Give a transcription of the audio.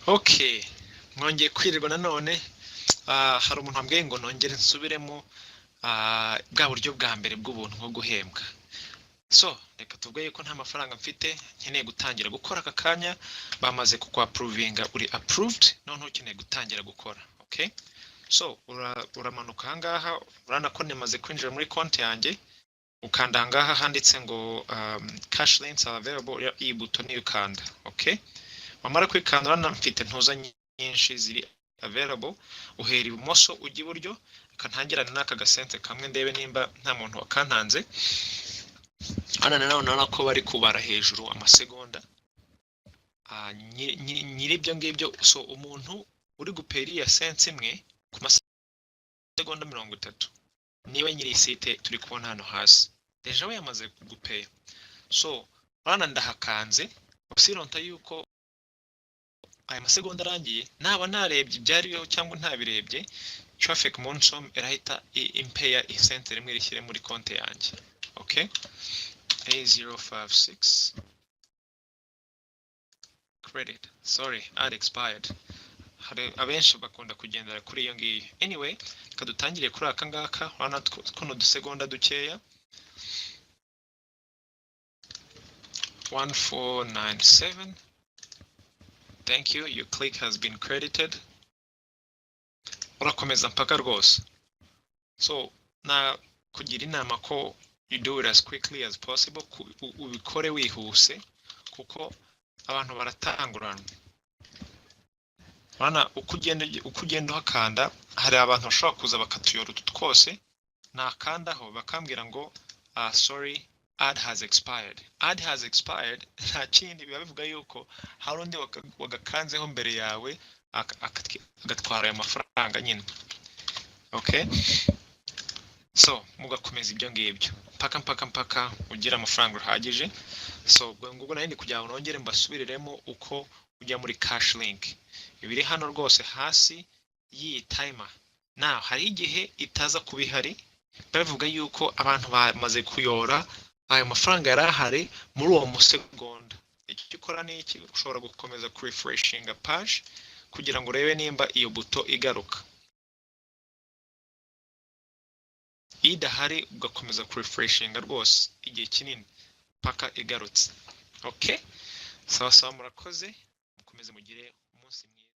Okay, mwongeye kwirirwa nanone. Hari umuntu wambwiye ngo nongere nsubiremo bwa buryo bwa mbere bw'ubuntu nko guhembwa. So reka tuvuge ko nta mafaranga mfite, nkeneye gutangira gukora aka kanya, bamaze kukwaprovinga uri approved, none ukeneye gutangira gukora. Okay, so uramanuka ahangaha, urana ko nemaze kwinjira muri konti yanjye, ukanda ahangaha handitse ngo cash links are available, iyi buto niyo ukanda. Okay, wamara kwikanda urana mfite ntuza nyinshi ziri available, uhera ibumoso ujya iburyo, akantangirana n'aka gasente kamwe ndebe nimba nta muntu wakantanze. Hano nanone ko bari kubara hejuru amasegonda, nyiri ibyo ngibyo. So umuntu uri gupera ya sense imwe ku masegonda 30, niwe nyiri site turi kubona hano hasi, deja we yamaze gupera. So bana ndahakanze usironta yuko aya masegonda arangiye, naba narebye byariyo cyangwa ntabirebye, TrafficMonsoom irahita impaya isente rimwe rishyire muri konti yanjye. Okay, A056 credit, sorry, ad expired. Hari abenshi bakunda kugendera kuri iyo ngiyo. Anyway, kadutangire kuri aka ngaka, urana kuno dusegonda dukeya. 1497. Thank you, your click has been credited. Urakomeza mpaka rwose. So na kugira inama ko you do it as quickly as possible, ubikore wihuse kuko abantu baratangurana. Bana ukugenda hakanda, hari abantu bashobora kuza bakatuyora twose, nakandaho bakambwira ngo sorry, ad has expired. Ad has expired nta kindi biba bivuga yuko hari undi wagakanzeho mbere yawe agatwara amafaranga nyine. Okay, so mugakomeza ibyo ngibyo mpaka ugira amafaranga uhagije. So ubwo nari kugira ngo nongere mbasubiriremo uko ujya muri cash link. Ibiri hano rwose hasi yi timer. Now hari igihe itaza kubihari, bavuga yuko abantu bamaze kuyora ayo mafaranga yarahari muri uwo musegonda. Icyo ukora ni iki, ushobora gukomeza ku refreshinga page kugira ngo urebe nimba iyo buto igaruka. Idahari ugakomeza ku refreshinga rwose igihe kinini paka igarutse. Okay, sawa murakoze, mukomeze mugire